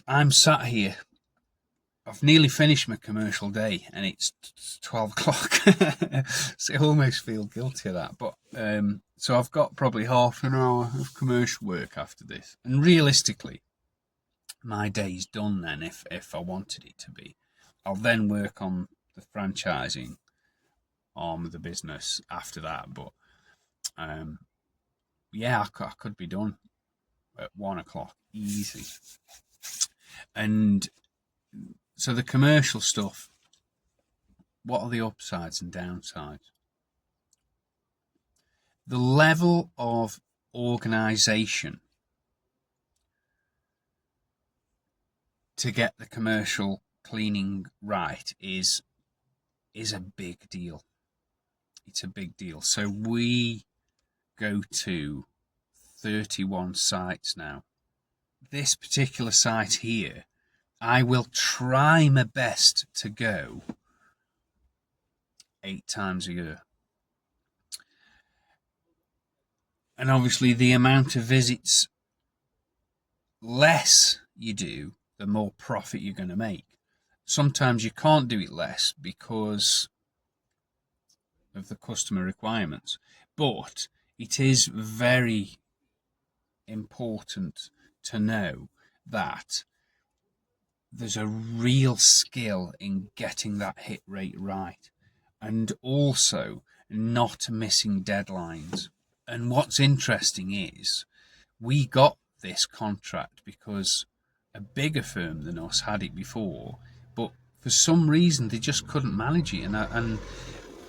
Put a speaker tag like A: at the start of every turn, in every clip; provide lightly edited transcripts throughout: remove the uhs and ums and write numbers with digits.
A: I'm sat here. I've nearly finished my commercial day and it's 12 o'clock. So I almost feel guilty of that. But so I've got probably half an hour of commercial work after this. And realistically, my day's done then if I wanted it to be. I'll then work on the franchising arm of the business after that. But yeah, I could be done at 1 o'clock easy. And so the commercial stuff, what are the upsides and downsides? The level of organisation to get the commercial cleaning right is a big deal. It's a big deal. So we go to 31 sites now. This particular site here, I will try my best to go 8 times a year. And obviously the amount of visits less you do, the more profit you're going to make. Sometimes you can't do it less because of the customer requirements. But it is very important to know that there's a real skill in getting that hit rate right, and also not missing deadlines. And what's interesting is we got this contract because a bigger firm than us had it before, but for some reason they just couldn't manage it. And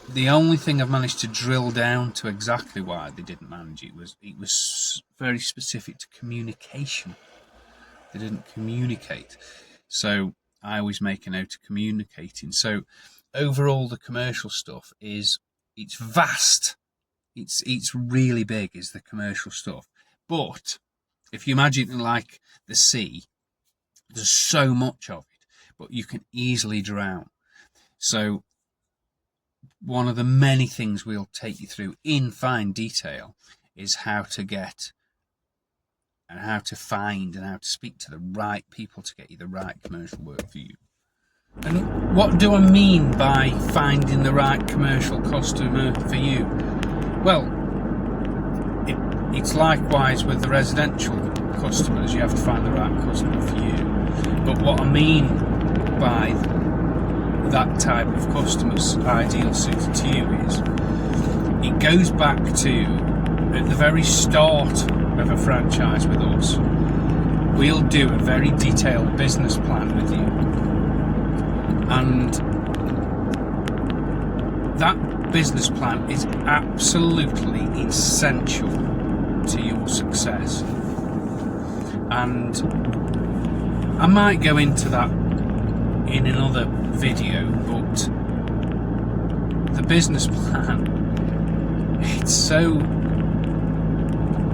A: the only thing I've managed to drill down to exactly why they didn't manage it was very specific to communication. They didn't communicate. So I always make a note of communicating. So overall, the commercial stuff it's vast. It's really big, is the commercial stuff. But if you imagine it like the sea, there's so much of it, but you can easily drown. So one of the many things we'll take you through in fine detail is how to get and how to find and how to speak to the right people to get you the right commercial work for you. And what do I mean by finding the right commercial customer for you? Well, it's likewise with the residential customers. You have to find the right customer for you. But what I mean by that type of customer's ideal suited to you is it goes back to at the very start of a franchise with us. We'll do a very detailed business plan with you, and that business plan is absolutely essential to your success. And I might go into that in another video, but the business plan, it's so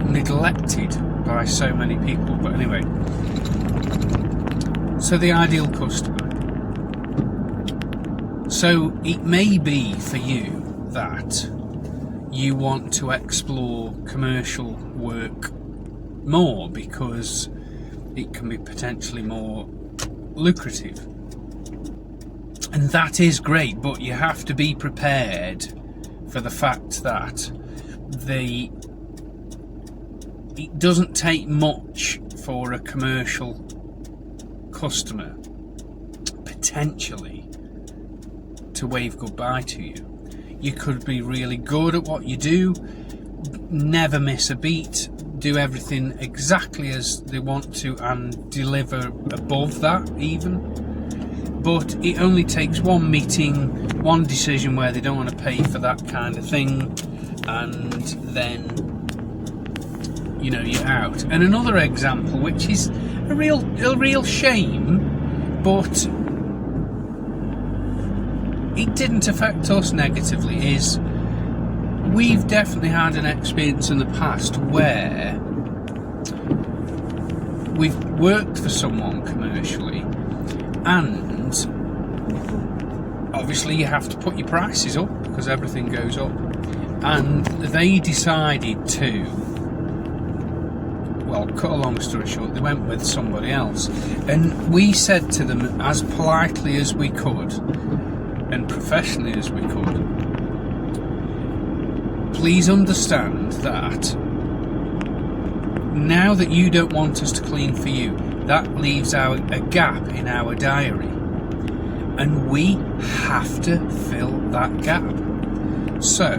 A: neglected by so many people. But anyway, so the ideal customer. So it may be for you that you want to explore commercial work more because it can be potentially more lucrative. And that is great, but you have to be prepared for the fact that it doesn't take much for a commercial customer potentially to wave goodbye to you. You could be really good at what you do, never miss a beat, do everything exactly as they want to and deliver above that even. But it only takes one meeting, one decision where they don't want to pay for that kind of thing, and then you're out. And another example, which is a real shame, but it didn't affect us negatively, is we've definitely had an experience in the past where we've worked for someone commercially, and obviously you have to put your prices up because everything goes up, and they decided to well, cut a long story short, they went with somebody else. And we said to them as politely as we could and professionally as we could, please understand that now that you don't want us to clean for you, that leaves a gap in our diary. And we have to fill that gap. So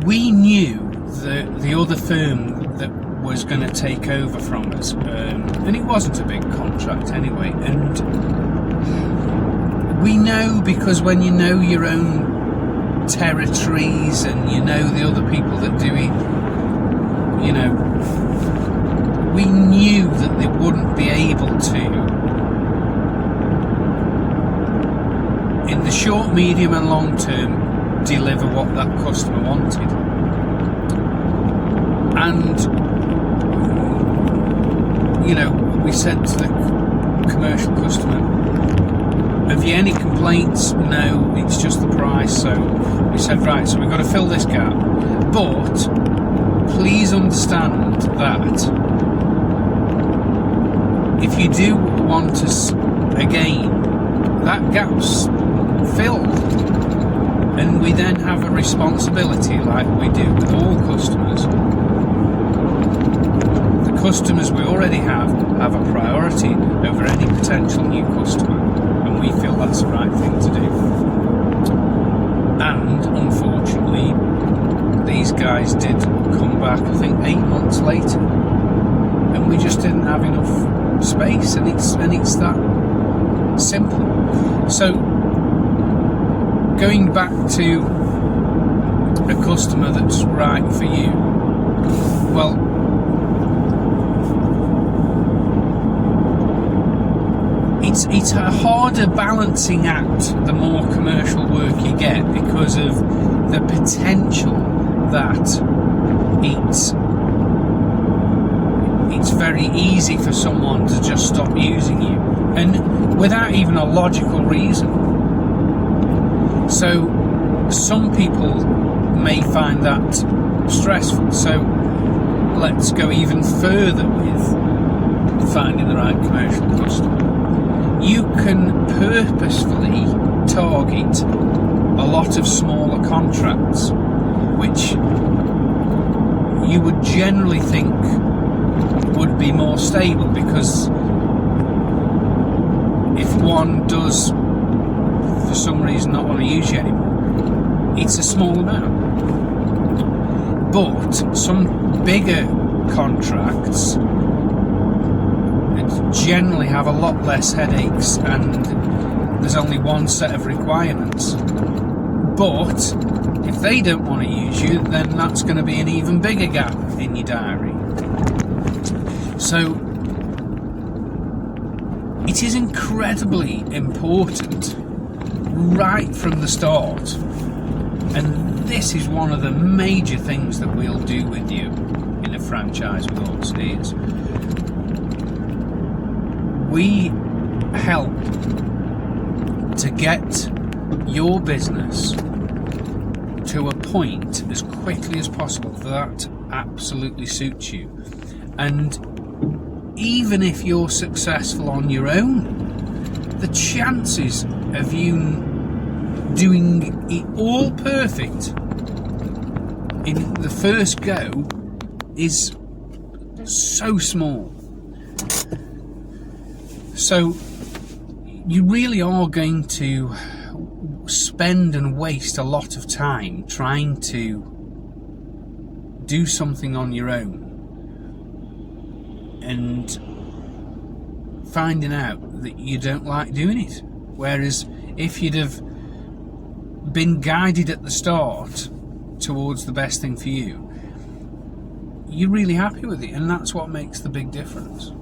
A: we knew the other firm that was going to take over from us, and it wasn't a big contract anyway, and we know, because when you know your own territories and you know the other people that do it, you know, we knew that they wouldn't be able to, in the short, medium and long term, deliver what that customer wanted. And, you know, we said to the commercial customer, have you any complaints? No, it's just the price. So we said, right, so we've got to fill this gap. But please understand that if you do want us again, that gap's filled. And we then have a responsibility, like we do with all customers. The customers we already have a priority over any potential new customer, and we feel that's the right thing to do. And unfortunately, these guys did come back, I think 8 months later, and we just didn't have enough space, and it's that simple. So going back to a customer that's right for you, well, it's a harder balancing act the more commercial work you get, because of the potential that it's very easy for someone to just stop using you, and without even a logical reason. So some people may find that stressful. So let's go even further with finding the right commercial customer. You can purposefully target a lot of smaller contracts, which you would generally think would be more stable, because if one does for some reason not want to use you anymore, it's a small amount. But some bigger contracts generally have a lot less headaches, and there's only one set of requirements. But if they don't want to use you, then that's going to be an even bigger gap in your diary. So it is incredibly important right from the start, and this is one of the major things that we'll do with you in a franchise with us, is we help to get your business to a point as quickly as possible that absolutely suits you. And even if you're successful on your own, the chances of you doing it all perfect in the first go is so small. So you really are going to spend and waste a lot of time trying to do something on your own and finding out that you don't like doing it. Whereas if you'd have been guided at the start towards the best thing for you, you're really happy with it, and that's what makes the big difference.